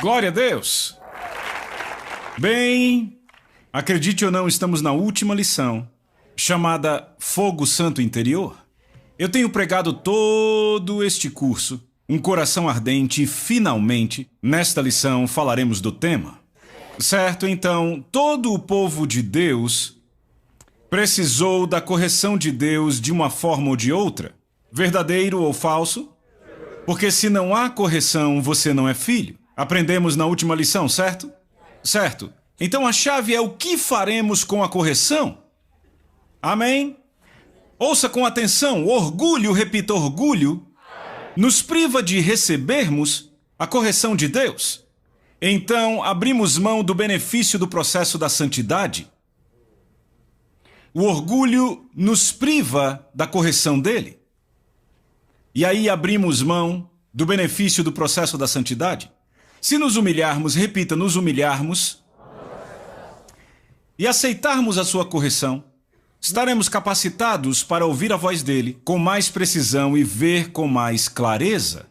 Glória a Deus! Bem, acredite ou não, estamos na última lição, chamada Fogo Santo Interior. Eu tenho pregado todo este curso, um coração ardente, e finalmente, nesta lição, falaremos do tema. Certo, então, todo o povo de Deus precisou da correção de Deus de uma forma ou de outra, verdadeiro ou falso, porque se não há correção, você não é filho. Aprendemos na última lição, certo? Certo. Então a chave é o que faremos com a correção. Amém? Ouça com atenção, orgulho, repita, orgulho, nos priva de recebermos a correção de Deus. Então abrimos mão do benefício do processo da santidade. O orgulho nos priva da correção dele. E aí abrimos mão do benefício do processo da santidade. Se nos humilharmos, repita, nos humilharmos e aceitarmos a sua correção, estaremos capacitados para ouvir a voz dele com mais precisão e ver com mais clareza.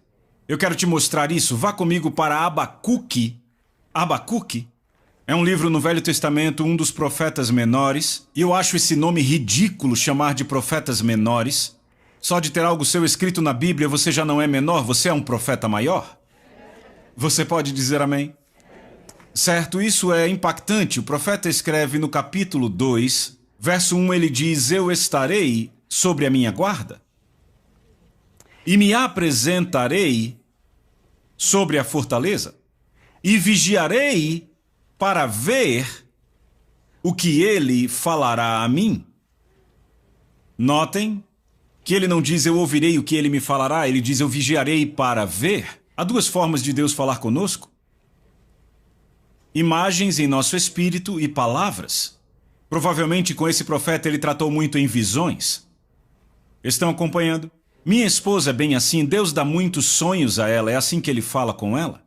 Eu quero te mostrar isso. Vá comigo para Abacuque. Abacuque é um livro no Velho Testamento, um dos profetas menores. E eu acho esse nome ridículo, chamar de profetas menores. Só de ter algo seu escrito na Bíblia, você já não é menor, você é um profeta maior. Você pode dizer amém? Certo, isso é impactante. O profeta escreve no capítulo 2, verso 1, ele diz: eu estarei sobre a minha guarda e me apresentarei sobre a fortaleza e vigiarei para ver o que ele falará a mim. Notem que ele não diz eu ouvirei o que ele me falará, ele diz eu vigiarei para ver. Há duas formas de Deus falar conosco: imagens em nosso espírito e palavras. Provavelmente com esse profeta ele tratou muito em visões. Estão acompanhando? Minha esposa é bem assim, Deus dá muitos sonhos a ela, é assim que ele fala com ela.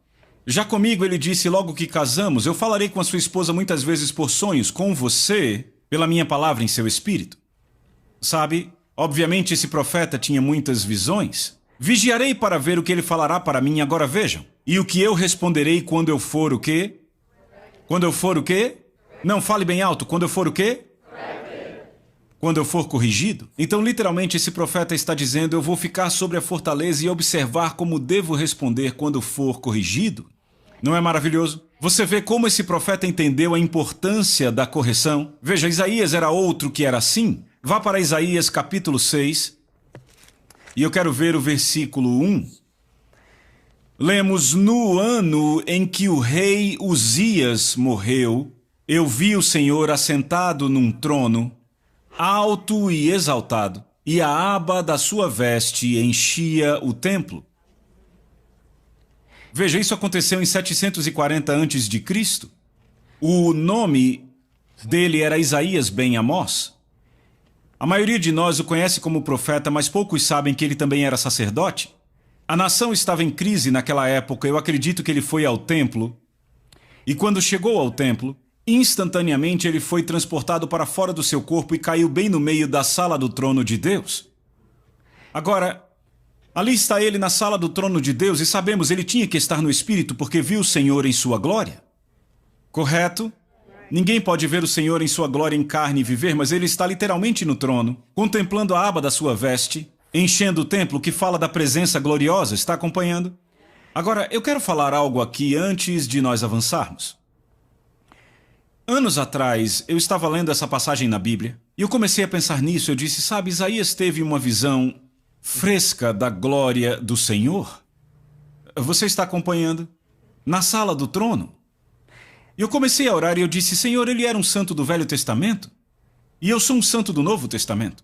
Já comigo ele disse logo que casamos, eu falarei com a sua esposa muitas vezes por sonhos, com você, pela minha palavra em seu espírito. Sabe, obviamente esse profeta tinha muitas visões. Vigiarei para ver o que ele falará para mim, agora vejam. E o que eu responderei quando eu for o quê? Quando eu for o quê? Não, fale bem alto. Quando eu for o quê? Quando eu for corrigido. Então, literalmente, esse profeta está dizendo, eu vou ficar sobre a fortaleza e observar como devo responder quando for corrigido. Não é maravilhoso? Você vê como esse profeta entendeu a importância da correção? Veja, Isaías era outro que era assim. Vá para Isaías capítulo 6. E eu quero ver o versículo 1. Lemos: no ano em que o rei Uzias morreu, eu vi o Senhor assentado num trono, alto e exaltado, e a aba da sua veste enchia o templo. Veja, isso aconteceu em 740 a.C. O nome dele era Isaías ben Amós. A maioria de nós o conhece como profeta, mas poucos sabem que ele também era sacerdote. A nação estava em crise naquela época, eu acredito que ele foi ao templo. E quando chegou ao templo, instantaneamente ele foi transportado para fora do seu corpo e caiu bem no meio da sala do trono de Deus. Agora, ali está ele na sala do trono de Deus e sabemos, ele tinha que estar no Espírito porque viu o Senhor em sua glória. Correto? Ninguém pode ver o Senhor em sua glória em carne e viver, mas ele está literalmente no trono, contemplando a aba da sua veste, enchendo o templo, que fala da presença gloriosa. Está acompanhando? Agora, eu quero falar algo aqui antes de nós avançarmos. Anos atrás, eu estava lendo essa passagem na Bíblia, e eu comecei a pensar nisso. Eu disse, sabe, Isaías teve uma visão fresca da glória do Senhor. Você está acompanhando? Na sala do trono. E eu comecei a orar e eu disse, Senhor, ele era um santo do Velho Testamento e eu sou um santo do Novo Testamento.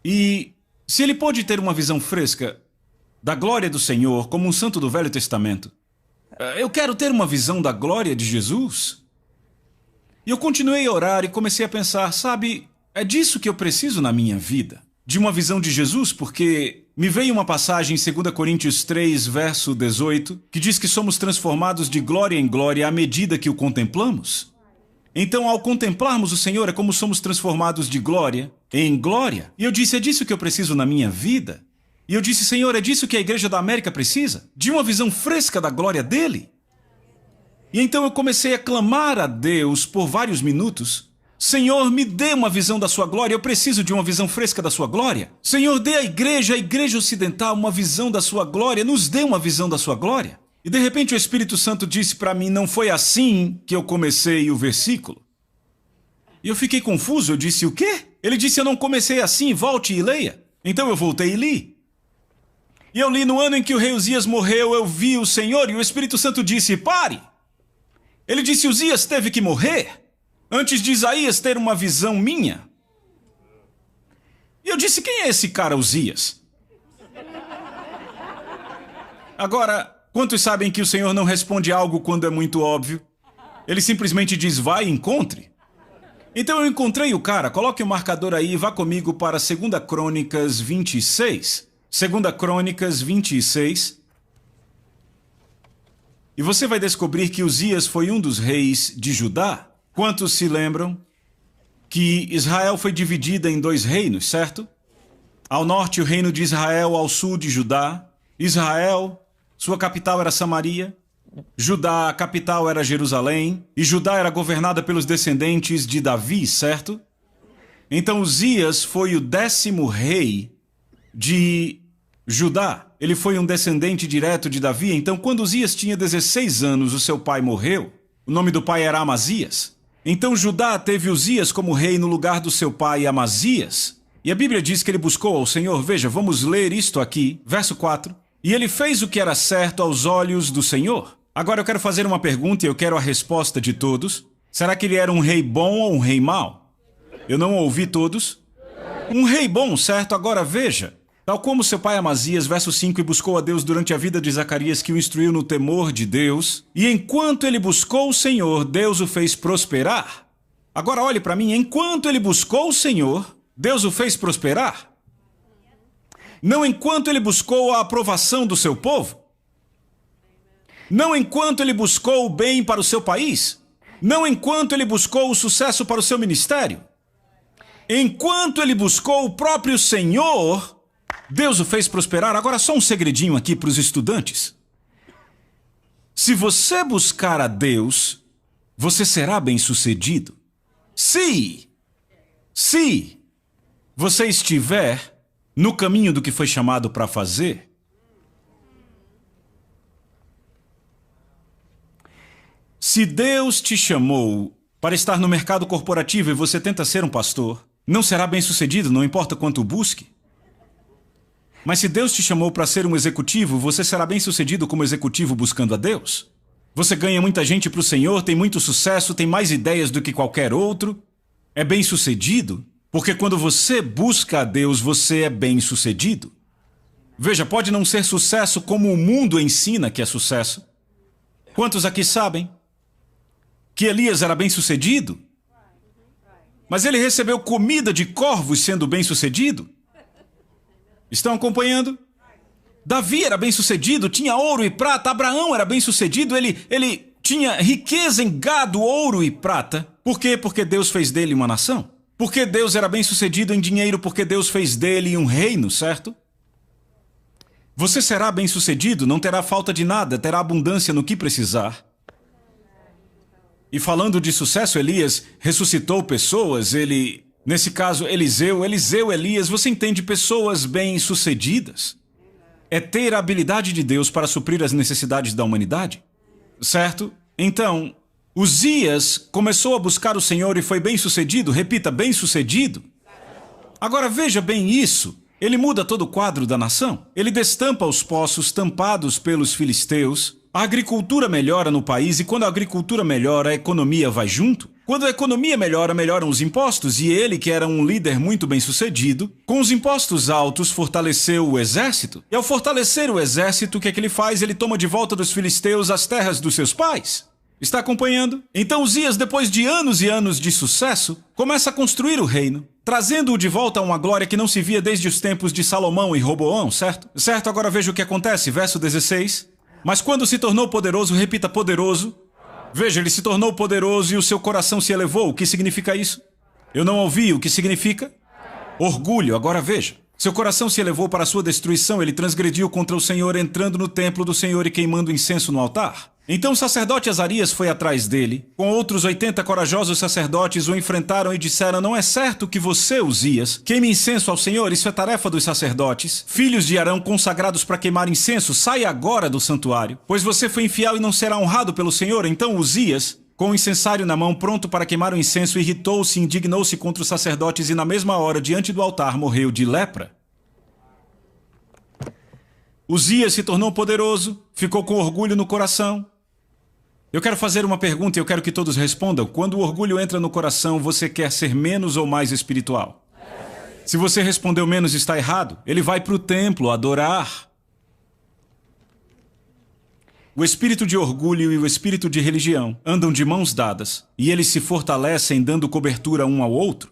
E se ele pode ter uma visão fresca da glória do Senhor como um santo do Velho Testamento, eu quero ter uma visão da glória de Jesus. E eu continuei a orar e comecei a pensar, sabe, é disso que eu preciso na minha vida. De uma visão de Jesus, porque me veio uma passagem em 2 Coríntios 3, verso 18, que diz que somos transformados de glória em glória à medida que o contemplamos. Então, ao contemplarmos o Senhor, é como somos transformados de glória em glória. E eu disse, é disso que eu preciso na minha vida. E eu disse, Senhor, é disso que a Igreja da América precisa? De uma visão fresca da glória dele? E então eu comecei a clamar a Deus por vários minutos. Senhor, me dê uma visão da sua glória, eu preciso de uma visão fresca da sua glória. Senhor, dê à igreja ocidental, uma visão da sua glória, nos dê uma visão da sua glória. E de repente o Espírito Santo disse para mim, não foi assim que eu comecei o versículo. E eu fiquei confuso, eu disse, o quê? Ele disse, eu não comecei assim, volte e leia. Então eu voltei e li. E eu li, no ano em que o rei Uzias morreu, eu vi o Senhor, e o Espírito Santo disse, pare! Ele disse, Uzias teve que morrer antes de Isaías ter uma visão minha. E eu disse, quem é esse cara Uzias? Agora, quantos sabem que o Senhor não responde algo quando é muito óbvio? Ele simplesmente diz, vai e encontre. Então eu encontrei o cara, coloque o marcador aí e vá comigo para 2 Crônicas 26. 2 Crônicas 26. E você vai descobrir que Uzias foi um dos reis de Judá. Quantos se lembram que Israel foi dividida em 2 reinos, certo? Ao norte o reino de Israel, ao sul de Judá. Israel, sua capital era Samaria. Judá, a capital era Jerusalém. E Judá era governada pelos descendentes de Davi, certo? Então Uzias foi o 10º rei de Judá. Ele foi um descendente direto de Davi. Então quando Uzias tinha 16 anos, o seu pai morreu. O nome do pai era Amazias. Então Judá teve Uzias como rei no lugar do seu pai Amazias. E a Bíblia diz que ele buscou ao Senhor. Veja, vamos ler isto aqui, verso 4. E ele fez o que era certo aos olhos do Senhor. Agora eu quero fazer uma pergunta e eu quero a resposta de todos. Será que ele era um rei bom ou um rei mau? Eu não ouvi todos. Um rei bom, certo? Agora veja. Tal como seu pai Amazias, verso 5, e buscou a Deus durante a vida de Zacarias, que o instruiu no temor de Deus. E enquanto ele buscou o Senhor, Deus o fez prosperar. Agora olhe para mim, enquanto ele buscou o Senhor, Deus o fez prosperar. Não enquanto ele buscou a aprovação do seu povo. Não enquanto ele buscou o bem para o seu país. Não enquanto ele buscou o sucesso para o seu ministério. Enquanto ele buscou o próprio Senhor, Deus o fez prosperar. Agora só um segredinho aqui para os estudantes. Se você buscar a Deus, você será bem-sucedido. Se você estiver no caminho do que foi chamado para fazer. Se Deus te chamou para estar no mercado corporativo e você tenta ser um pastor, não será bem-sucedido, não importa quanto busque. Mas se Deus te chamou para ser um executivo, você será bem-sucedido como executivo buscando a Deus. Você ganha muita gente para o Senhor, tem muito sucesso, tem mais ideias do que qualquer outro. É bem-sucedido, porque quando você busca a Deus, você é bem-sucedido. Veja, pode não ser sucesso como o mundo ensina que é sucesso. Quantos aqui sabem que Elias era bem-sucedido? Mas ele recebeu comida de corvos sendo bem-sucedido? Estão acompanhando? Davi era bem-sucedido, tinha ouro e prata. Abraão era bem-sucedido, ele tinha riqueza em gado, ouro e prata. Por quê? Porque Deus fez dele uma nação. Porque Deus era bem-sucedido em dinheiro, porque Deus fez dele um reino, certo? Você será bem-sucedido, não terá falta de nada, terá abundância no que precisar. E falando de sucesso, Elias ressuscitou pessoas, nesse caso, Eliseu, Elias, você entende, pessoas bem-sucedidas. É ter a habilidade de Deus para suprir as necessidades da humanidade, certo? Então, Uzias começou a buscar o Senhor e foi bem-sucedido, repita, bem-sucedido. Agora veja bem isso, ele muda todo o quadro da nação, ele destampa os poços tampados pelos filisteus, a agricultura melhora no país e quando a agricultura melhora, a economia vai junto. Quando a economia melhora, melhoram os impostos e ele, que era um líder muito bem-sucedido, com os impostos altos, fortaleceu o exército. E ao fortalecer o exército, o que é que ele faz? Ele toma de volta dos filisteus as terras dos seus pais. Está acompanhando? Então Uzias, depois de anos e anos de sucesso, começa a construir o reino, trazendo-o de volta a uma glória que não se via desde os tempos de Salomão e Roboão, certo? Certo, agora veja o que acontece, verso 16. Mas quando se tornou poderoso, repita, poderoso. Veja, ele se tornou poderoso e o seu coração se elevou. O que significa isso? Eu não ouvi. O que significa? Orgulho. Agora veja. Seu coração se elevou para a sua destruição. Ele transgrediu contra o Senhor, entrando no templo do Senhor e queimando incenso no altar. Então o sacerdote Azarias foi atrás dele. Com outros 80 corajosos sacerdotes o enfrentaram e disseram: não é certo que você, Uzias, queime incenso ao Senhor, isso é tarefa dos sacerdotes. Filhos de Arão consagrados para queimar incenso, saia agora do santuário, pois você foi infiel e não será honrado pelo Senhor. Então Uzias, com o incensário na mão, pronto para queimar o incenso, irritou-se e indignou-se contra os sacerdotes e na mesma hora, diante do altar, morreu de lepra. Uzias se tornou poderoso, ficou com orgulho no coração. Eu quero fazer uma pergunta e eu quero que todos respondam. Quando o orgulho entra no coração, você quer ser menos ou mais espiritual? Se você respondeu menos, está errado. Ele vai para o templo adorar. O espírito de orgulho e o espírito de religião andam de mãos dadas e eles se fortalecem dando cobertura um ao outro.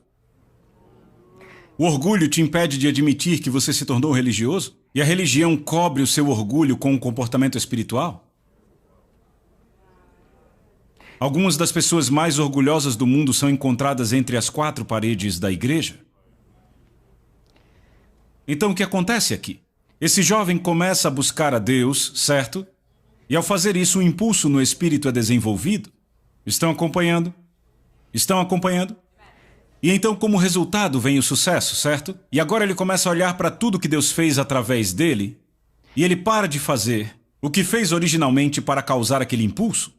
O orgulho te impede de admitir que você se tornou religioso e a religião cobre o seu orgulho com um comportamento espiritual. Algumas das pessoas mais orgulhosas do mundo são encontradas entre as 4 paredes da igreja. Então o que acontece aqui? Esse jovem começa a buscar a Deus, certo? E ao fazer isso, o impulso no espírito é desenvolvido. Estão acompanhando? Estão acompanhando? E então, como resultado, vem o sucesso, certo? E agora ele começa a olhar para tudo que Deus fez através dele e ele para de fazer o que fez originalmente para causar aquele impulso.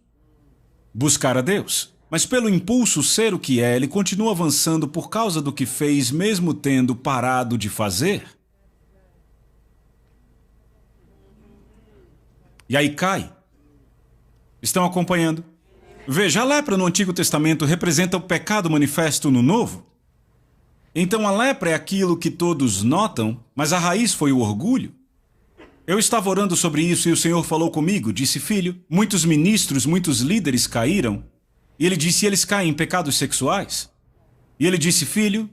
Buscar a Deus. Mas pelo impulso ser o que é, ele continua avançando por causa do que fez, mesmo tendo parado de fazer. E aí cai. Estão acompanhando? Veja, a lepra no Antigo Testamento representa o pecado manifesto no Novo. Então a lepra é aquilo que todos notam, mas a raiz foi o orgulho. Eu estava orando sobre isso e o Senhor falou comigo, disse: filho, muitos ministros, muitos líderes caíram. E ele disse: eles caem em pecados sexuais. E ele disse: filho,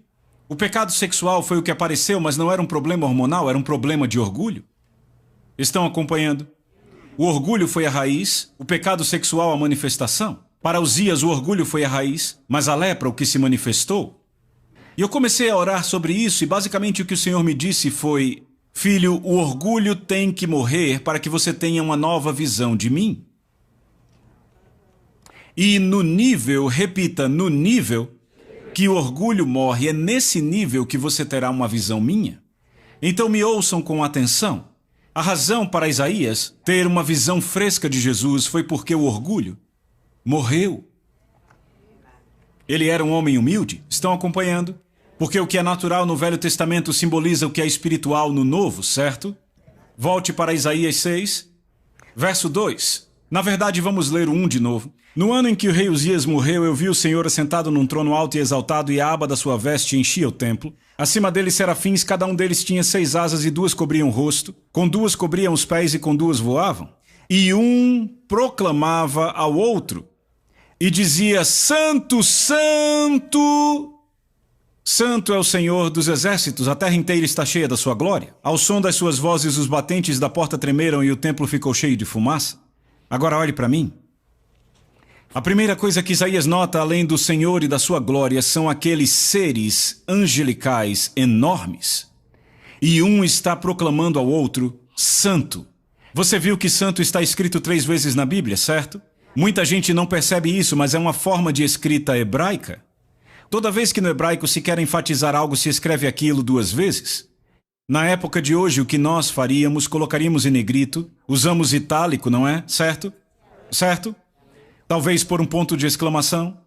o pecado sexual foi o que apareceu, mas não era um problema hormonal, era um problema de orgulho. Estão acompanhando? O orgulho foi a raiz, o pecado sexual a manifestação. Para Uzias, o orgulho foi a raiz, mas a lepra o que se manifestou. E eu comecei a orar sobre isso e basicamente o que o Senhor me disse foi: filho, o orgulho tem que morrer para que você tenha uma nova visão de mim. E no nível, repita, no nível que o orgulho morre, é nesse nível que você terá uma visão minha. Então me ouçam com atenção. A razão para Isaías ter uma visão fresca de Jesus foi porque o orgulho morreu. Ele era um homem humilde, estão acompanhando? Porque o que é natural no Velho Testamento simboliza o que é espiritual no Novo, certo? Volte para Isaías 6, verso 2. Na verdade, vamos ler o 1 de novo. No ano em que o rei Uzias morreu, eu vi o Senhor assentado num trono alto e exaltado, e a aba da sua veste enchia o templo. Acima dele serafins, cada um deles tinha 6 asas, e 2 cobriam o rosto, com 2 cobriam os pés e com 2 voavam. E um proclamava ao outro, e dizia: Santo, Santo, Santo é o Senhor dos exércitos, a terra inteira está cheia da sua glória. Ao som das suas vozes, os batentes da porta tremeram e o templo ficou cheio de fumaça. Agora olhe para mim. A primeira coisa que Isaías nota, além do Senhor e da sua glória, são aqueles seres angelicais enormes. E um está proclamando ao outro: Santo. Você viu que santo está escrito 3 vezes na Bíblia, certo? Muita gente não percebe isso, mas é uma forma de escrita hebraica. Toda vez que no hebraico se quer enfatizar algo, se escreve aquilo 2 vezes. Na época de hoje, o que nós faríamos, colocaríamos em negrito, usamos itálico, não é? Certo? Certo? Talvez por um ponto de exclamação.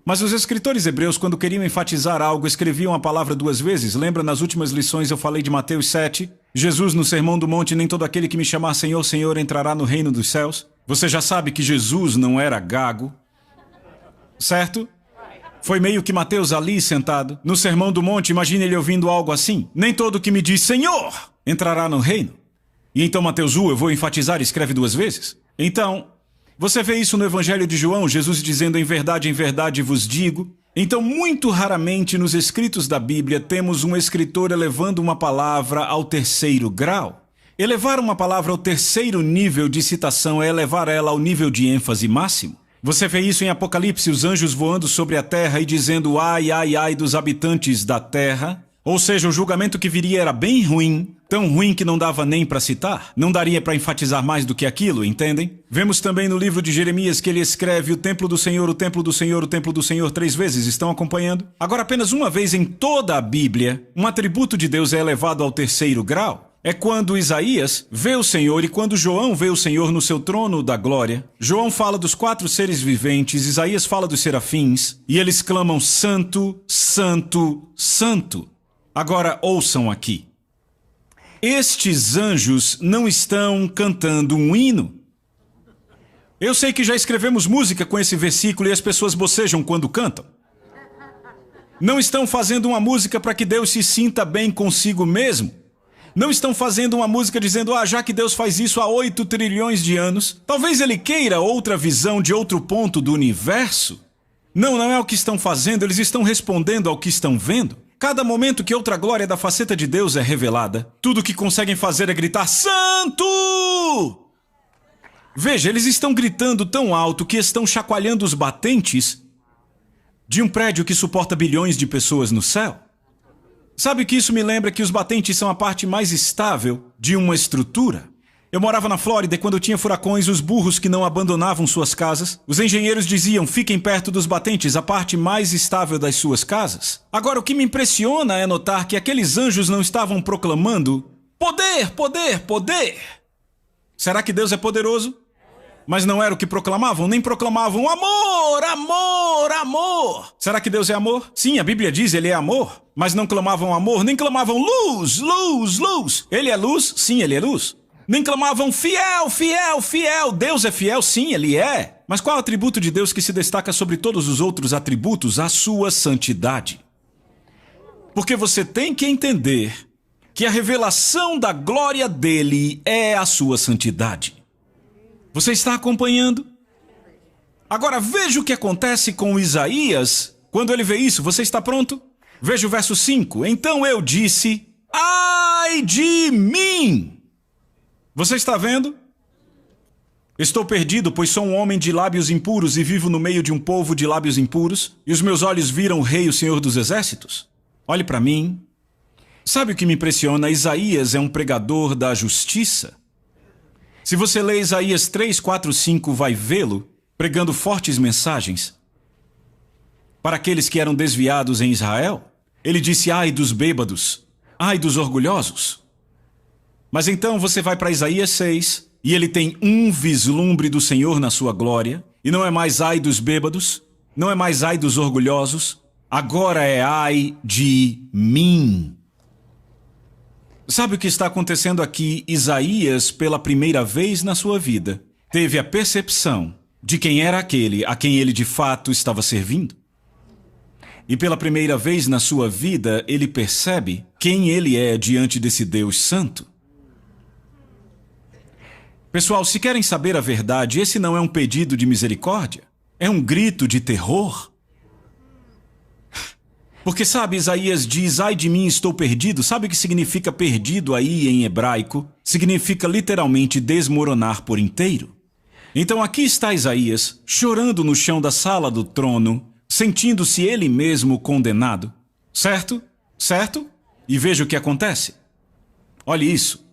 Mas os escritores hebreus, quando queriam enfatizar algo, escreviam a palavra 2 vezes. Lembra, nas últimas lições eu falei de Mateus 7? Jesus, no Sermão do Monte: nem todo aquele que me chamar Senhor, Senhor entrará no reino dos céus. Você já sabe que Jesus não era gago. Certo? Foi meio que Mateus ali sentado. No Sermão do Monte, imagine ele ouvindo algo assim: nem todo que me diz Senhor entrará no reino. E então Mateus 1, eu vou enfatizar, escreve 2 vezes. Então, você vê isso no Evangelho de João, Jesus dizendo: em verdade vos digo. Então, muito raramente nos escritos da Bíblia temos um escritor elevando uma palavra ao 3º grau. Elevar uma palavra ao 3º nível de citação é elevar ela ao nível de ênfase máximo. Você vê isso em Apocalipse, os anjos voando sobre a terra e dizendo: ai, ai, ai dos habitantes da terra, Ou seja, o julgamento que viria era bem ruim, tão ruim que não dava nem para citar. Não daria para enfatizar mais do que aquilo, entendem? Vemos também no livro de Jeremias que ele escreve o templo do Senhor, o templo do Senhor, o templo do Senhor 3 vezes. Estão acompanhando? Agora, apenas uma vez em toda a Bíblia, um atributo de Deus é elevado ao terceiro grau. É quando Isaías vê o Senhor e quando João vê o Senhor no seu trono da glória. João fala dos 4 seres viventes, Isaías fala dos serafins, e eles clamam Santo, Santo, Santo. Agora ouçam aqui. Estes anjos não estão cantando um hino. Eu sei que já escrevemos música com esse versículo e as pessoas bocejam quando cantam. Não estão fazendo uma música para que Deus se sinta bem consigo mesmo. Não estão fazendo uma música dizendo, já que Deus faz isso há 8 trilhões de anos, talvez Ele queira outra visão de outro ponto do universo. Não, não é o que estão fazendo, eles estão respondendo ao que estão vendo. Cada momento que outra glória da faceta de Deus é revelada, tudo o que conseguem fazer é gritar, Santo! Veja, eles estão gritando tão alto que estão chacoalhando os batentes de um prédio que suporta bilhões de pessoas no céu. Sabe que isso me lembra que os batentes são a parte mais estável de uma estrutura? Eu morava na Flórida e quando tinha furacões, os burros que não abandonavam suas casas, os engenheiros diziam, fiquem perto dos batentes, a parte mais estável das suas casas. Agora, o que me impressiona é notar que aqueles anjos não estavam proclamando poder, poder, poder. Será que Deus é poderoso? Mas não era o que proclamavam, nem proclamavam amor, amor, amor. Será que Deus é amor? Sim, a Bíblia diz ele é amor, mas não clamavam amor, nem clamavam luz, luz, luz. Ele é luz? Sim, ele é luz. Nem clamavam fiel, fiel, fiel. Deus é fiel? Sim, Ele é. Mas qual é o atributo de Deus que se destaca sobre todos os outros atributos? A sua santidade. Porque você tem que entender que a revelação da glória dele é a sua santidade. Você está acompanhando? Agora veja o que acontece com Isaías quando ele vê isso. Você está pronto? Veja o verso 5. Então eu disse, ai de mim! Você está vendo? Estou perdido, pois sou um homem de lábios impuros e vivo no meio de um povo de lábios impuros, e os meus olhos viram o Rei, o Senhor dos Exércitos. Olhe para mim. Sabe o que me impressiona? Isaías é um pregador da justiça. Se você lê Isaías 3, 4, 5, vai vê-lo pregando fortes mensagens para aqueles que eram desviados em Israel. Ele disse, ai dos bêbados, ai dos orgulhosos. Mas então você vai para Isaías 6, e ele tem um vislumbre do Senhor na sua glória, e não é mais ai dos bêbados, não é mais ai dos orgulhosos, agora é ai de mim. Sabe o que está acontecendo aqui? Isaías, pela primeira vez na sua vida, teve a percepção de quem era aquele a quem ele de fato estava servindo. E pela primeira vez na sua vida, ele percebe quem ele é diante desse Deus santo. Pessoal, se querem saber a verdade, esse não é um pedido de misericórdia, é um grito de terror. Porque sabe, Isaías diz, ai de mim, estou perdido. Sabe o que significa perdido aí em hebraico? Significa literalmente desmoronar por inteiro. Então aqui está Isaías, chorando no chão da sala do trono, sentindo-se ele mesmo condenado. Certo? Certo? E veja o que acontece. Olhe isso.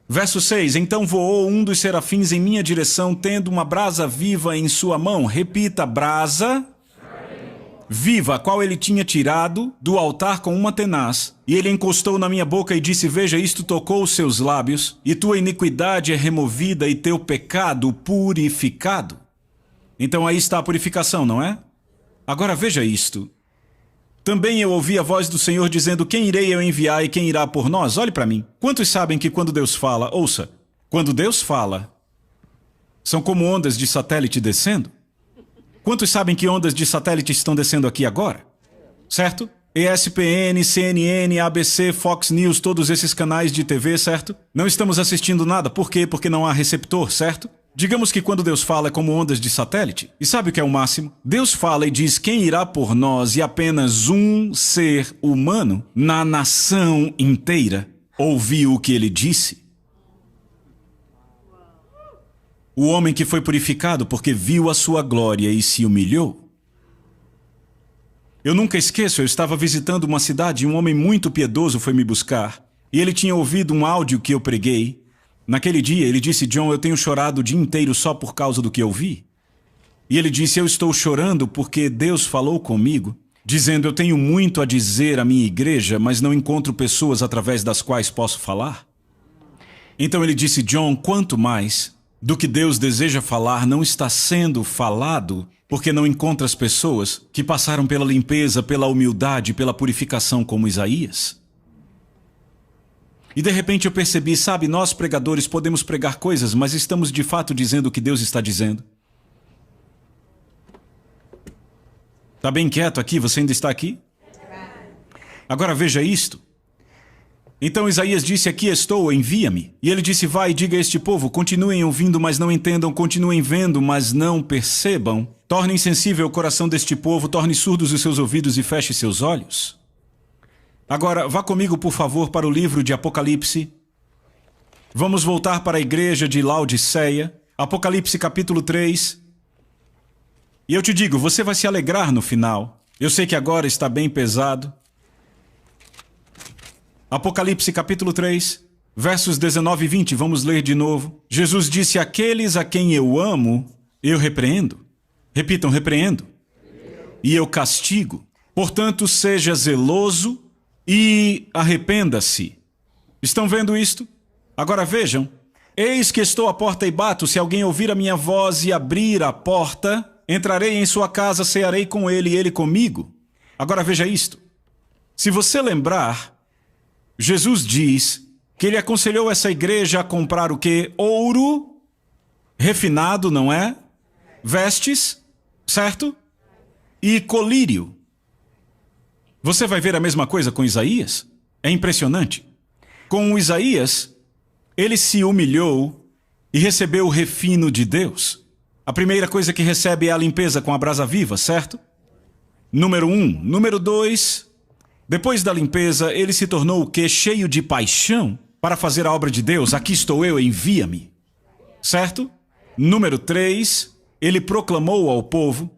Verso 6, então voou um dos serafins em minha direção, tendo uma brasa viva em sua mão. Repita, brasa viva, a qual ele tinha tirado do altar com uma tenaz. E ele encostou na minha boca e disse, veja, isto tocou os seus lábios, e tua iniquidade é removida e teu pecado purificado. Então aí está a purificação, não é? Agora veja isto. Também eu ouvi a voz do Senhor dizendo, quem irei eu enviar e quem irá por nós? Olhe para mim. Quantos sabem que quando Deus fala, ouça, quando Deus fala, são como ondas de satélite descendo? Quantos sabem que ondas de satélite estão descendo aqui agora? Certo? ESPN, CNN, ABC, Fox News, todos esses canais de TV, certo? Não estamos assistindo nada. Por quê? Porque não há receptor, certo? Digamos que quando Deus fala é como ondas de satélite. E sabe o que é o máximo? Deus fala e diz quem irá por nós e apenas um ser humano na nação inteira ouviu o que ele disse. O homem que foi purificado porque viu a sua glória e se humilhou. Eu nunca esqueço, eu estava visitando uma cidade e um homem muito piedoso foi me buscar. E ele tinha ouvido um áudio que eu preguei. Naquele dia, ele disse, John, eu tenho chorado o dia inteiro só por causa do que eu vi. E ele disse, eu estou chorando porque Deus falou comigo, dizendo, eu tenho muito a dizer à minha igreja, mas não encontro pessoas através das quais posso falar. Então ele disse, John, quanto mais do que Deus deseja falar não está sendo falado, porque não encontra as pessoas que passaram pela limpeza, pela humildade, pela purificação como Isaías. E de repente eu percebi, sabe, nós pregadores podemos pregar coisas, mas estamos de fato dizendo o que Deus está dizendo. Está bem quieto aqui? Você ainda está aqui? Agora veja isto. Então Isaías disse, aqui estou, envia-me. E ele disse, vai e diga a este povo, continuem ouvindo, mas não entendam, continuem vendo, mas não percebam. Torne insensível o coração deste povo, torne surdos os seus ouvidos e feche seus olhos. Agora, vá comigo, por favor, para o livro de Apocalipse. Vamos voltar para a igreja de Laodiceia. Apocalipse capítulo 3. E eu te digo, você vai se alegrar no final. Eu sei que agora está bem pesado. Apocalipse capítulo 3, versos 19 e 20, vamos ler de novo. Jesus disse, aqueles a quem eu amo, eu repreendo. Repitam, repreendo. E eu castigo. Portanto, seja zeloso e arrependa-se. Estão vendo isto? Agora vejam. Eis que estou à porta e bato. Se alguém ouvir a minha voz e abrir a porta, entrarei em sua casa, cearei com ele e ele comigo. Agora veja isto. Se você lembrar, Jesus diz que ele aconselhou essa igreja a comprar o quê? Ouro refinado, não é? Vestes, certo? E colírio. Você vai ver a mesma coisa com Isaías? É impressionante. Com Isaías, ele se humilhou e recebeu o refino de Deus. A primeira coisa que recebe é a limpeza com a brasa viva, certo? Número 1. Número 2, depois da limpeza, ele se tornou o quê? Cheio de paixão para fazer a obra de Deus. Aqui estou eu, envia-me. Certo? Número 3, ele proclamou ao povo.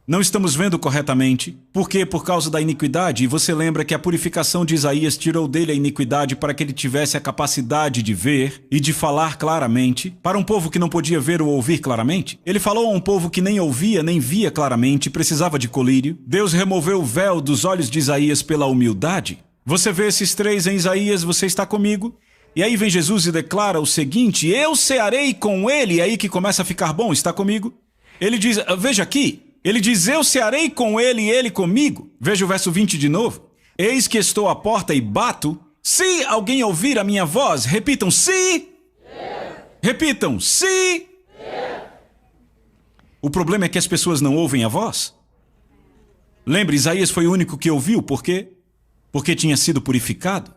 Não estamos vendo corretamente. Por quê? Por causa da iniquidade. E você lembra que a purificação de Isaías tirou dele a iniquidade para que ele tivesse a capacidade de ver e de falar claramente. Para um povo que não podia ver ou ouvir claramente. Ele falou a um povo que nem ouvia nem via claramente, precisava de colírio. Deus removeu o véu dos olhos de Isaías pela humildade. Você vê esses três em Isaías, você está comigo? E aí vem Jesus e declara o seguinte, eu cearei com ele. É aí que começa a ficar bom, está comigo? Ele diz, veja aqui. Ele diz, eu cearei com ele e ele comigo. Veja o verso 20 de novo. Eis que estou à porta e bato. Se alguém ouvir a minha voz, repitam, se. Repitam, se. O problema é que as pessoas não ouvem a voz. Lembre, Isaías foi o único que ouviu. Por quê? Porque tinha sido purificado.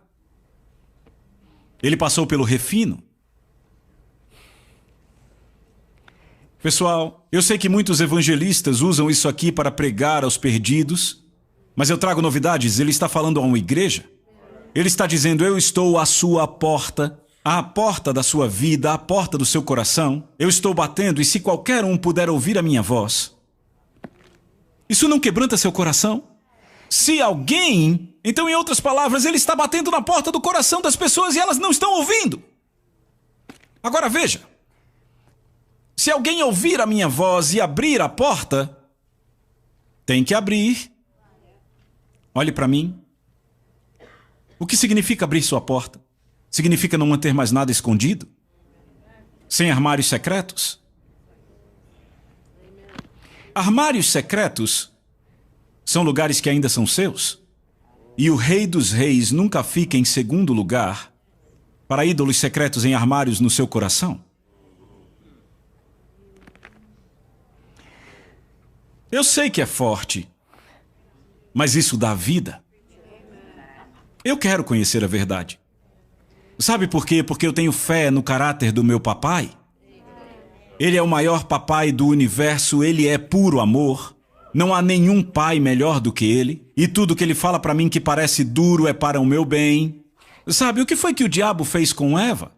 Ele passou pelo refino. Pessoal, eu sei que muitos evangelistas usam isso aqui para pregar aos perdidos, mas eu trago novidades. Ele está falando a uma igreja. Ele está dizendo, eu estou à sua porta, à porta da sua vida, à porta do seu coração. Eu estou batendo e se qualquer um puder ouvir a minha voz. Isso não quebranta seu coração? Se alguém, então em outras palavras, ele está batendo na porta do coração das pessoas e elas não estão ouvindo. Agora veja. Se alguém ouvir a minha voz e abrir a porta, tem que abrir. Olhe para mim. O que significa abrir sua porta? Significa não manter mais nada escondido? Sem armários secretos? Armários secretos são lugares que ainda são seus. E o Rei dos Reis nunca fica em segundo lugar para ídolos secretos em armários no seu coração. Eu sei que é forte, mas isso dá vida. Eu quero conhecer a verdade. Sabe por quê? Porque eu tenho fé no caráter do meu papai. Ele é o maior papai do universo, ele é puro amor. Não há nenhum pai melhor do que ele. E tudo que ele fala para mim que parece duro é para o meu bem. Sabe, o que foi que o diabo fez com Eva?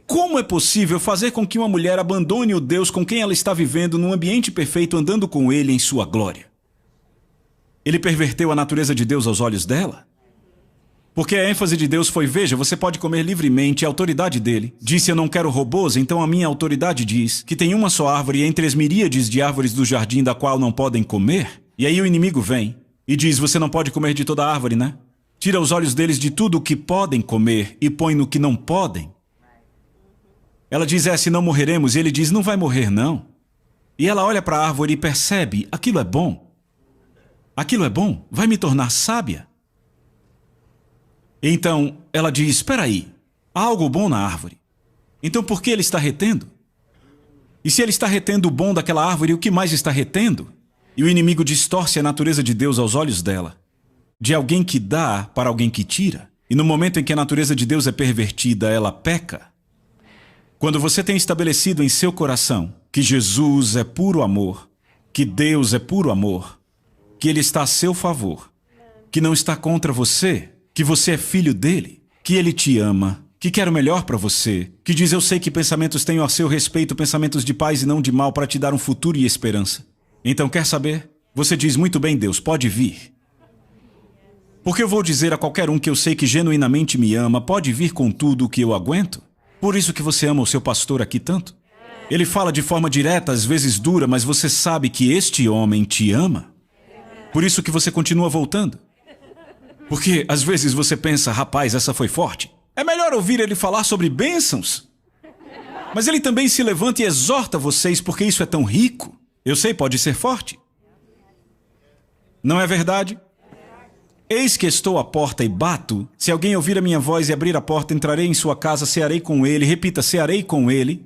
Como é possível fazer com que uma mulher abandone o Deus com quem ela está vivendo num ambiente perfeito, andando com ele em sua glória? ele perverteu a natureza de Deus aos olhos dela? Porque a ênfase de Deus foi, veja, você pode comer livremente, a autoridade dele disse, eu não quero robôs, então a minha autoridade diz que tem uma só árvore entre as miríades de árvores do jardim da qual não podem comer. E aí o inimigo vem e diz, você não pode comer de toda a árvore, né? Tira os olhos deles de tudo o que podem comer e põe no que não podem. Ela diz, se não morreremos, e ele diz, não vai morrer não. E ela olha para a árvore e percebe, aquilo é bom. Aquilo é bom, vai me tornar sábia. Então, ela diz, espera aí, há algo bom na árvore. Então por que ele está retendo? E se ele está retendo o bom daquela árvore, o que mais está retendo? E o inimigo distorce a natureza de Deus aos olhos dela. De alguém que dá para alguém que tira. E no momento em que a natureza de Deus é pervertida, ela peca. Quando você tem estabelecido em seu coração que Jesus é puro amor, que Deus é puro amor, que Ele está a seu favor, que não está contra você, que você é filho dele, que ele te ama, que quer o melhor para você, que diz, eu sei que pensamentos tenho a seu respeito, pensamentos de paz e não de mal, para te dar um futuro e esperança. Então, quer saber? Você diz, muito bem, Deus, pode vir. Porque eu vou dizer a qualquer um que eu sei que genuinamente me ama, pode vir com tudo o que eu aguento? Por isso que você ama o seu pastor aqui tanto? Ele fala de forma direta, às vezes dura, mas você sabe que este homem te ama. Por isso que você continua voltando. Porque, às vezes, você pensa, rapaz, essa foi forte. É melhor ouvir ele falar sobre bênçãos. Mas ele também se levanta e exorta vocês porque isso é tão rico. Eu sei, pode ser forte. Não é verdade? Eis que estou à porta e bato. Se alguém ouvir a minha voz e abrir a porta, entrarei em sua casa, cearei com ele. Repita, cearei com ele.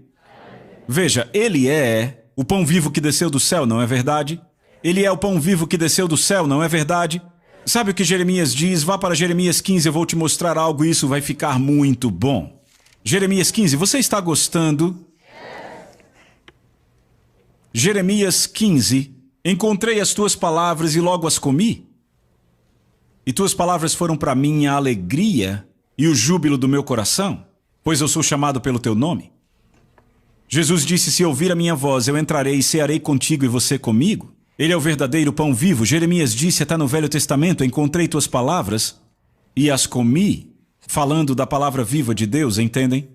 Veja, ele é o pão vivo que desceu do céu, não é verdade? Ele é o pão vivo que desceu do céu, não é verdade? Sabe o que Jeremias diz? Vá para Jeremias 15, eu vou te mostrar algo e isso vai ficar muito bom. Jeremias 15, você está gostando? Jeremias 15, encontrei as tuas palavras e logo as comi. E tuas palavras foram para mim a alegria e o júbilo do meu coração, pois eu sou chamado pelo teu nome. Jesus disse, se ouvir a minha voz, eu entrarei e cearei contigo e você comigo. Ele é o verdadeiro pão vivo. Jeremias disse, está no Velho Testamento, encontrei tuas palavras e as comi, falando da palavra viva de Deus, entendem?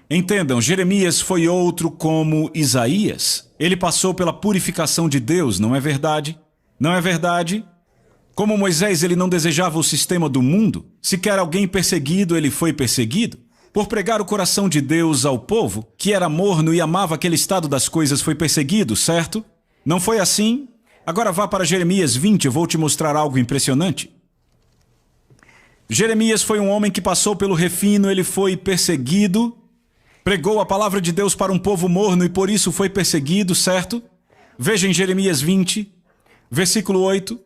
Entendam, Jeremias foi outro como Isaías. Ele passou pela purificação de Deus, não é verdade? Não é verdade? Como Moisés, ele não desejava o sistema do mundo. Se quer alguém perseguido, ele foi perseguido. Por pregar o coração de Deus ao povo, que era morno e amava aquele estado das coisas, foi perseguido, certo? Não foi assim? Agora vá para Jeremias 20, eu vou te mostrar algo impressionante. Jeremias foi um homem que passou pelo refino, ele foi perseguido, pregou a palavra de Deus para um povo morno e por isso foi perseguido, certo? Veja em Jeremias 20, versículo 8.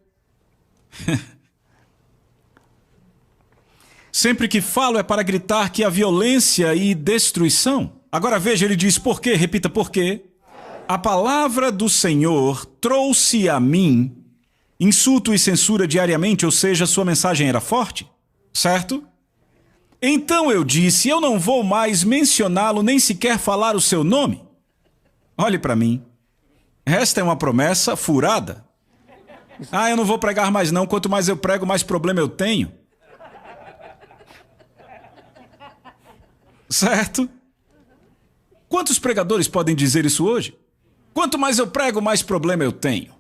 Sempre que falo é para gritar que há violência e destruição. Agora veja, ele diz por quê? Repita, por quê? A palavra do Senhor trouxe a mim insulto e censura diariamente, ou seja, sua mensagem era forte, certo? Então eu disse, eu não vou mais mencioná-lo, nem sequer falar o seu nome. Olhe para mim. Esta é uma promessa furada. Eu não vou pregar mais não, quanto mais eu prego, mais problema eu tenho. Certo? Quantos pregadores podem dizer isso hoje? Quanto mais eu prego, mais problema eu tenho.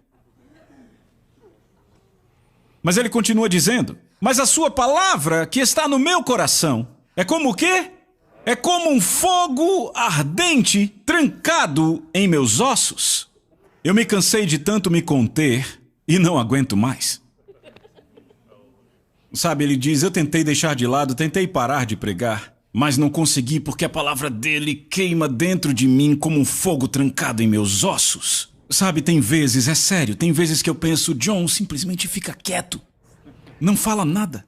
Mas ele continua dizendo, mas a sua palavra que está no meu coração é como o quê? É como um fogo ardente trancado em meus ossos. Eu me cansei de tanto me conter e não aguento mais. Sabe, ele diz, eu tentei deixar de lado, tentei parar de pregar, mas não consegui porque a palavra dele queima dentro de mim como um fogo trancado em meus ossos. Sabe, tem vezes, é sério, tem vezes que eu penso, John, simplesmente fica quieto. Não fala nada.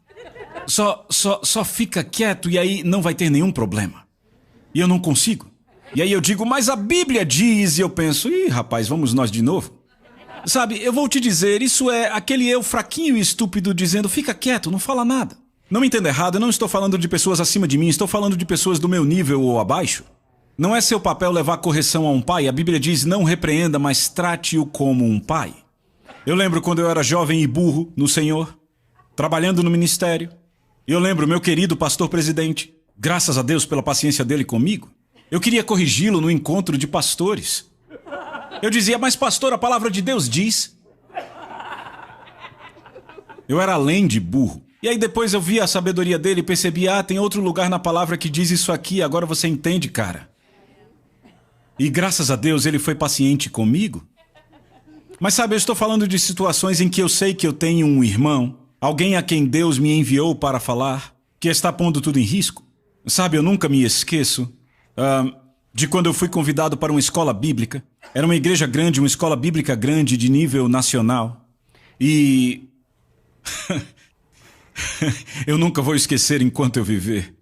Só fica quieto e aí não vai ter nenhum problema. E eu não consigo. E aí eu digo, mas a Bíblia diz, e eu penso, rapaz, vamos nós de novo. Sabe, eu vou te dizer, isso é aquele eu fraquinho e estúpido dizendo, fica quieto, não fala nada. Não me entenda errado, eu não estou falando de pessoas acima de mim, estou falando de pessoas do meu nível ou abaixo. Não é seu papel levar correção a um pai, a Bíblia diz, não repreenda, mas trate-o como um pai. Eu lembro quando eu era jovem e burro no Senhor, trabalhando no ministério. Eu lembro meu querido pastor presidente, graças a Deus pela paciência dele comigo. Eu queria corrigi-lo no encontro de pastores. Eu dizia, mas pastor, a palavra de Deus diz. Eu era além de burro. E aí depois eu vi a sabedoria dele e percebi, tem outro lugar na palavra que diz isso aqui, agora você entende, cara. E graças a Deus ele foi paciente comigo. Mas sabe, eu estou falando de situações em que eu sei que eu tenho um irmão, alguém a quem Deus me enviou para falar, que está pondo tudo em risco. Sabe, eu nunca me esqueço de quando eu fui convidado para uma escola bíblica. Era uma igreja grande, uma escola bíblica grande de nível nacional. E... eu nunca vou esquecer enquanto eu viver.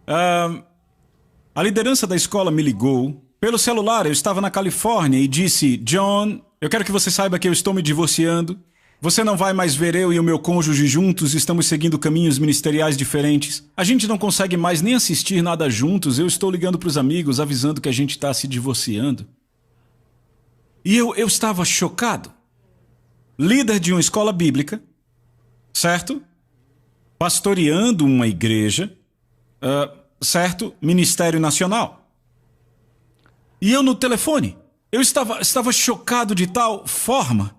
A liderança da escola me ligou. Pelo celular, eu estava na Califórnia e disse, John, eu quero que você saiba que eu estou me divorciando. Você não vai mais ver eu e o meu cônjuge juntos, estamos seguindo caminhos ministeriais diferentes. A gente não consegue mais nem assistir nada juntos, eu estou ligando para os amigos, avisando que a gente está se divorciando. E eu estava chocado. Líder de uma escola bíblica, certo? Pastoreando uma igreja, certo? Ministério Nacional. E eu no telefone, eu estava chocado de tal forma.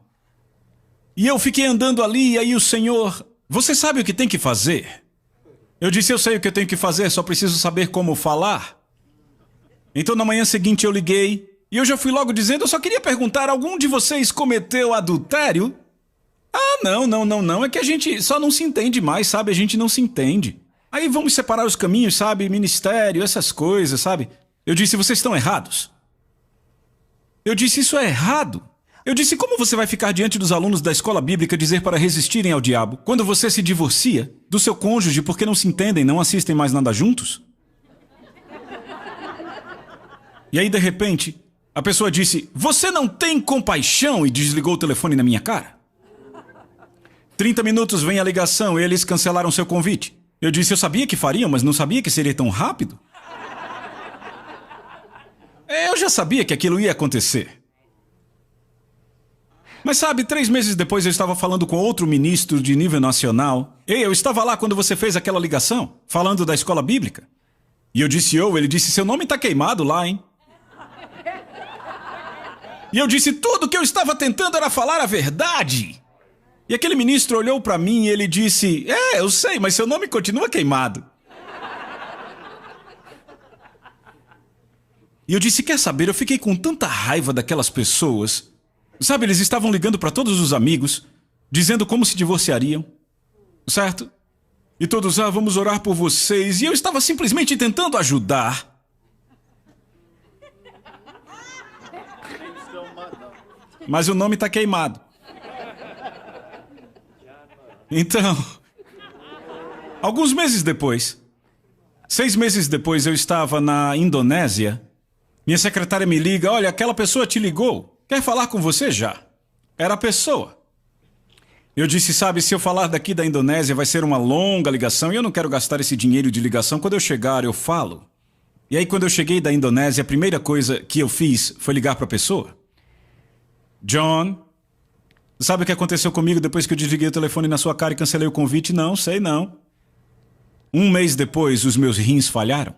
E eu fiquei andando ali, e aí o Senhor, você sabe o que tem que fazer? Eu disse, eu sei o que eu tenho que fazer, só preciso saber como falar. Então na manhã seguinte eu liguei, e eu já fui logo dizendo, eu só queria perguntar, algum de vocês cometeu adultério? Não, é que a gente só não se entende mais, sabe? A gente não se entende. Aí vamos separar os caminhos, sabe? Ministério, essas coisas, sabe? Eu disse, vocês estão errados. Eu disse, isso é errado. Eu disse, como você vai ficar diante dos alunos da escola bíblica dizer para resistirem ao diabo quando você se divorcia do seu cônjuge porque não se entendem, não assistem mais nada juntos? E aí, de repente, a pessoa disse, você não tem compaixão, e desligou o telefone na minha cara. 30 minutos vem a ligação e eles cancelaram seu convite. Eu disse, eu sabia que fariam, mas não sabia que seria tão rápido. Eu já sabia que aquilo ia acontecer. Mas sabe, 3 meses depois eu estava falando com outro ministro de nível nacional. Eu estava lá quando você fez aquela ligação, falando da escola bíblica. E eu disse, ele disse, seu nome está queimado lá, hein? E eu disse, tudo que eu estava tentando era falar a verdade. E aquele ministro olhou para mim e ele disse, eu sei, mas seu nome continua queimado. E eu disse, quer saber, eu fiquei com tanta raiva daquelas pessoas. Sabe, eles estavam ligando para todos os amigos, dizendo como se divorciariam, certo? E todos, vamos orar por vocês. E eu estava simplesmente tentando ajudar. Mas o nome está queimado. Então, alguns meses depois, 6 meses depois, eu estava na Indonésia. Minha secretária me liga, olha, aquela pessoa te ligou. Quer falar com você já? Era a pessoa. Eu disse, sabe, se eu falar daqui da Indonésia vai ser uma longa ligação e eu não quero gastar esse dinheiro de ligação. Quando eu chegar, eu falo. E aí, quando eu cheguei da Indonésia, a primeira coisa que eu fiz foi ligar para a pessoa. John, sabe o que aconteceu comigo depois que eu desliguei o telefone na sua cara e cancelei o convite? Não, sei não. 1 mês depois, os meus rins falharam.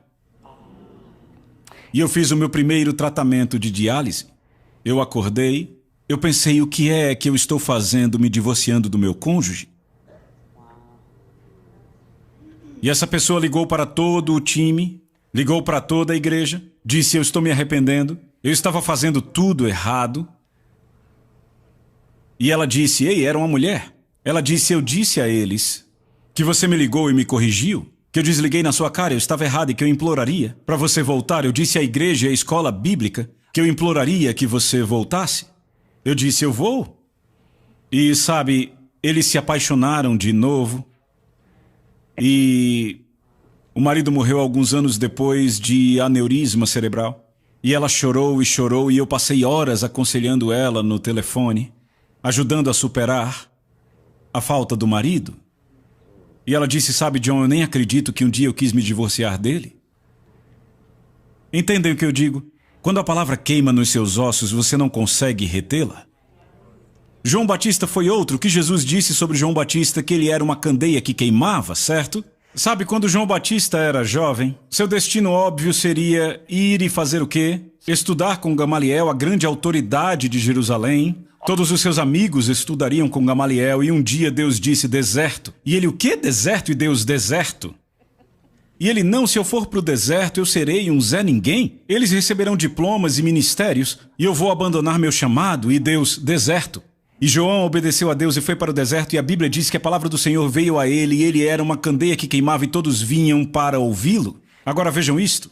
E eu fiz o meu primeiro tratamento de diálise. Eu acordei, eu pensei, o que é que eu estou fazendo me divorciando do meu cônjuge? E essa pessoa ligou para todo o time, ligou para toda a igreja, disse, eu estou me arrependendo, eu estava fazendo tudo errado. E ela disse, era uma mulher. Ela disse, eu disse a eles que você me ligou e me corrigiu, que eu desliguei na sua cara, eu estava errado e que eu imploraria para você voltar. Eu disse à igreja e à escola bíblica que eu imploraria que você voltasse. Eu disse, eu vou. E sabe, eles se apaixonaram de novo. E o marido morreu alguns anos depois de aneurisma cerebral. E ela chorou e eu passei horas aconselhando ela no telefone, ajudando a superar a falta do marido. E ela disse, sabe, John, eu nem acredito que um dia eu quis me divorciar dele. Entendem o que eu digo? Quando a palavra queima nos seus ossos, você não consegue retê-la. João Batista foi outro que Jesus disse sobre João Batista que ele era uma candeia que queimava, certo? Sabe, quando João Batista era jovem, seu destino óbvio seria ir e fazer o quê? Estudar com Gamaliel, a grande autoridade de Jerusalém. Todos os seus amigos estudariam com Gamaliel e um dia Deus disse deserto. E ele, o quê? Deserto? E Deus, deserto? E ele, não, se eu for para o deserto, eu serei um Zé Ninguém. Eles receberão diplomas e ministérios e eu vou abandonar meu chamado. E Deus, deserto. E João obedeceu a Deus e foi para o deserto, e a Bíblia diz que a palavra do Senhor veio a ele, e ele era uma candeia que queimava e todos vinham para ouvi-lo. Agora vejam isto.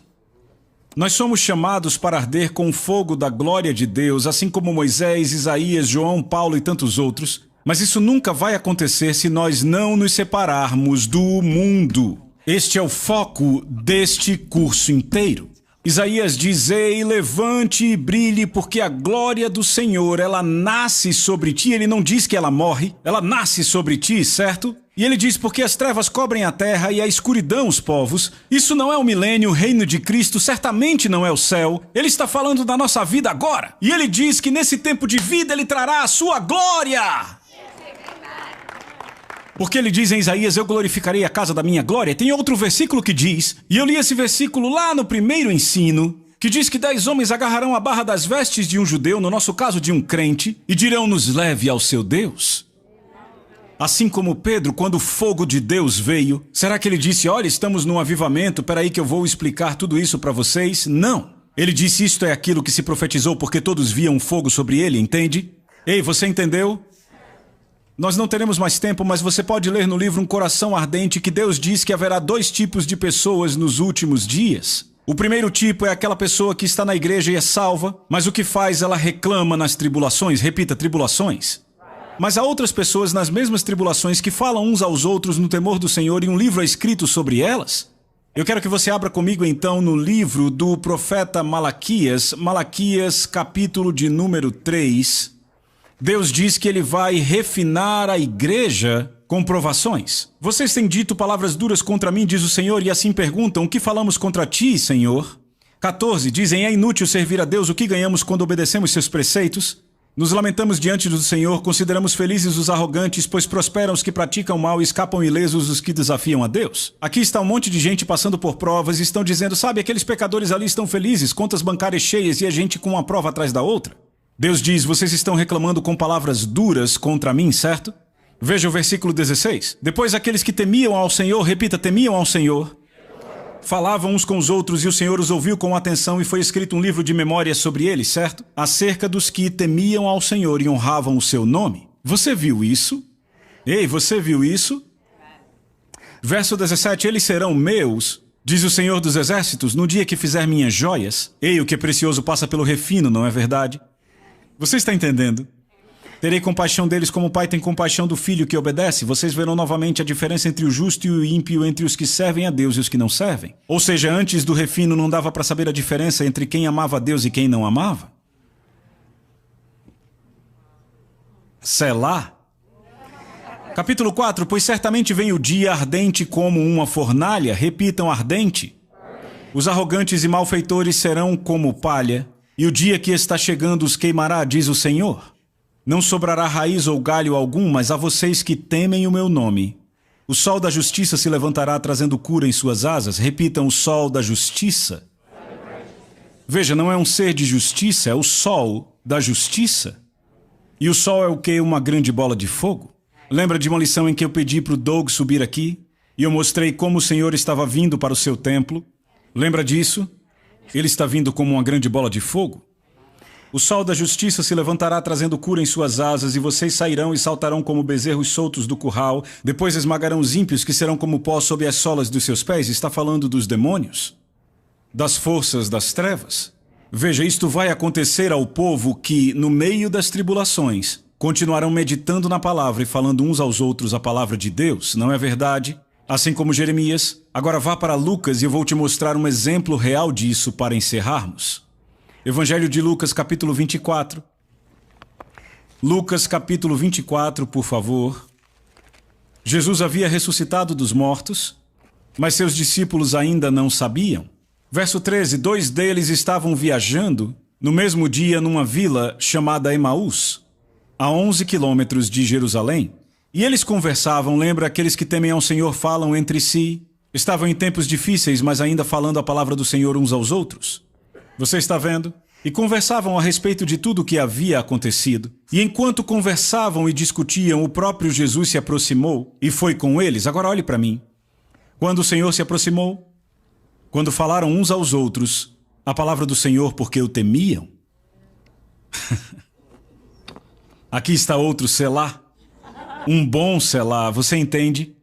Nós somos chamados para arder com o fogo da glória de Deus, assim como Moisés, Isaías, João, Paulo e tantos outros. Mas isso nunca vai acontecer se nós não nos separarmos do mundo. Este é o foco deste curso inteiro. Isaías diz, ei, levante e brilhe, porque a glória do Senhor, ela nasce sobre ti. Ele não diz que ela morre, ela nasce sobre ti, certo? E ele diz, porque as trevas cobrem a terra e a escuridão os povos. Isso não é o milênio, o reino de Cristo, certamente não é o céu. Ele está falando da nossa vida agora. E ele diz que nesse tempo de vida ele trará a sua glória. Porque ele diz em Isaías, eu glorificarei a casa da minha glória. Tem outro versículo que diz, e eu li esse versículo lá no primeiro ensino, que diz que 10 homens agarrarão a barra das vestes de um judeu, no nosso caso de um crente, e dirão, nos leve ao seu Deus. Assim como Pedro, quando o fogo de Deus veio, será que ele disse, olha, estamos num avivamento, peraí que eu vou explicar tudo isso para vocês? Não. Ele disse, isto é aquilo que se profetizou porque todos viam fogo sobre ele, entende? Ei, você entendeu? Nós não teremos mais tempo, mas você pode ler no livro Um Coração Ardente que Deus diz que haverá 2 tipos de pessoas nos últimos dias. O primeiro tipo é aquela pessoa que está na igreja e é salva, mas o que faz? Ela reclama nas tribulações, repita, tribulações. Mas há outras pessoas nas mesmas tribulações que falam uns aos outros no temor do Senhor e um livro é escrito sobre elas. Eu quero que você abra comigo então no livro do profeta Malaquias, Malaquias capítulo de número 3. Deus diz que ele vai refinar a igreja com provações. Vocês têm dito palavras duras contra mim, diz o Senhor, e assim perguntam, o que falamos contra ti, Senhor? 14, dizem, é inútil servir a Deus, o que ganhamos quando obedecemos seus preceitos? Nos lamentamos diante do Senhor, consideramos felizes os arrogantes, pois prosperam os que praticam mal e escapam ilesos os que desafiam a Deus. Aqui está um monte de gente passando por provas e estão dizendo, sabe, aqueles pecadores ali estão felizes, contas bancárias cheias e a gente com uma prova atrás da outra. Deus diz, vocês estão reclamando com palavras duras contra mim, certo? Veja o versículo 16. Depois aqueles que temiam ao Senhor, repita, temiam ao Senhor, falavam uns com os outros e o Senhor os ouviu com atenção e foi escrito um livro de memórias sobre eles, certo? Acerca dos que temiam ao Senhor e honravam o seu nome. Você viu isso? Ei, você viu isso? Verso 17, eles serão meus, diz o Senhor dos Exércitos, no dia que fizer minhas joias. Ei, o que é precioso passa pelo refino, não é verdade? Você está entendendo? Terei compaixão deles como o pai tem compaixão do filho que obedece. Vocês verão novamente a diferença entre o justo e o ímpio, entre os que servem a Deus e os que não servem. Ou seja, antes do refino não dava para saber a diferença entre quem amava a Deus e quem não amava. Selá. Capítulo 4, pois certamente vem o dia ardente como uma fornalha. Repitam, ardente. Os arrogantes e malfeitores serão como palha. E o dia que está chegando os queimará, diz o Senhor. Não sobrará raiz ou galho algum, mas a vocês que temem o meu nome. O sol da justiça se levantará trazendo cura em suas asas. Repitam, o sol da justiça. Veja, não é um ser de justiça, é o sol da justiça. E o sol é o quê? Uma grande bola de fogo. Lembra de uma lição em que eu pedi para o Doug subir aqui? E eu mostrei como o Senhor estava vindo para o seu templo? Lembra disso? Ele está vindo como uma grande bola de fogo. O sol da justiça se levantará trazendo cura em suas asas, e vocês sairão e saltarão como bezerros soltos do curral. Depois esmagarão os ímpios, que serão como pó sob as solas dos seus pés. Está falando dos demônios, das forças das trevas. Veja, isto vai acontecer ao povo que, no meio das tribulações, continuarão meditando na palavra e falando uns aos outros a palavra de Deus. Não é verdade? Assim como Jeremias. Agora vá para Lucas e eu vou te mostrar um exemplo real disso para encerrarmos. Evangelho de Lucas, capítulo 24. Lucas, capítulo 24, por favor. Jesus havia ressuscitado dos mortos, mas seus discípulos ainda não sabiam. Verso 13, 2 deles estavam viajando no mesmo dia numa vila chamada Emaús, a 11 quilômetros de Jerusalém. E eles conversavam, lembra, aqueles que temem ao Senhor falam entre si. Estavam em tempos difíceis, mas ainda falando a palavra do Senhor uns aos outros. Você está vendo? E conversavam a respeito de tudo o que havia acontecido. E enquanto conversavam e discutiam, o próprio Jesus se aproximou e foi com eles. Agora olhe para mim. Quando o Senhor se aproximou, quando falaram uns aos outros a palavra do Senhor porque o temiam. Aqui está outro selá. Um bom selá, você entende?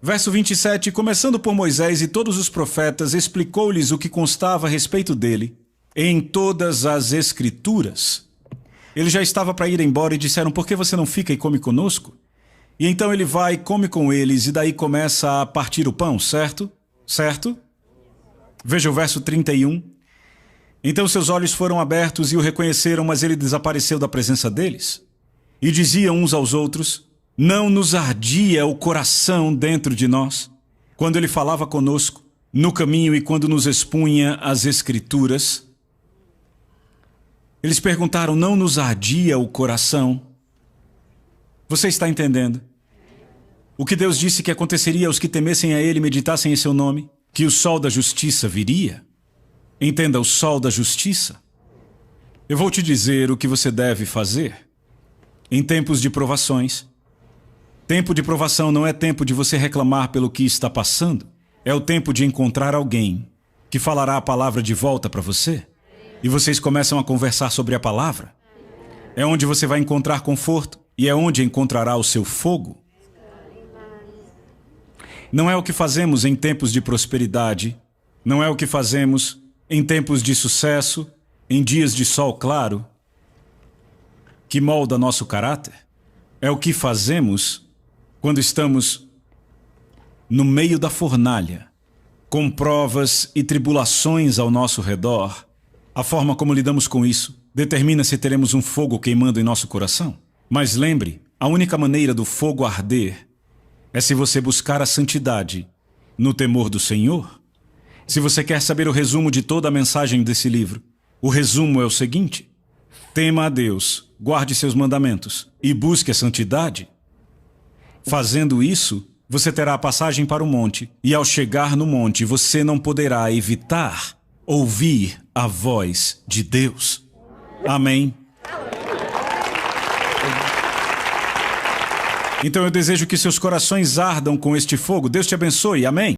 Verso 27, começando por Moisés e todos os profetas, explicou-lhes o que constava a respeito dele em todas as Escrituras. Ele já estava para ir embora e disseram, por que você não fica e come conosco? E então ele vai e come com eles e daí começa a partir o pão, certo? Certo? Veja o verso 31. Então seus olhos foram abertos e o reconheceram, mas ele desapareceu da presença deles. E diziam uns aos outros, não nos ardia o coração dentro de nós, quando ele falava conosco, no caminho e quando nos expunha as Escrituras. Eles perguntaram, não nos ardia o coração? Você está entendendo? O que Deus disse que aconteceria aos que temessem a Ele e meditassem em seu nome? Que o sol da justiça viria? Entenda, o sol da justiça. Eu vou te dizer o que você deve fazer. Em tempos de provações. Tempo de provação não é tempo de você reclamar pelo que está passando. É o tempo de encontrar alguém que falará a palavra de volta para você. E vocês começam a conversar sobre a palavra. É onde você vai encontrar conforto e é onde encontrará o seu fogo. Não é o que fazemos em tempos de prosperidade. Não é o que fazemos em tempos de sucesso, em dias de sol claro, que molda nosso caráter. É o que fazemos quando estamos no meio da fornalha, com provas e tribulações ao nosso redor. A forma como lidamos com isso determina se teremos um fogo queimando em nosso coração. Mas lembre, a única maneira do fogo arder é se você buscar a santidade no temor do Senhor. Se você quer saber o resumo de toda a mensagem desse livro, o resumo é o seguinte: tema a Deus, guarde seus mandamentos e busque a santidade. Fazendo isso, você terá a passagem para o monte, e ao chegar no monte, você não poderá evitar ouvir a voz de Deus. Amém? Então eu desejo que seus corações ardam com este fogo. Deus te abençoe. Amém?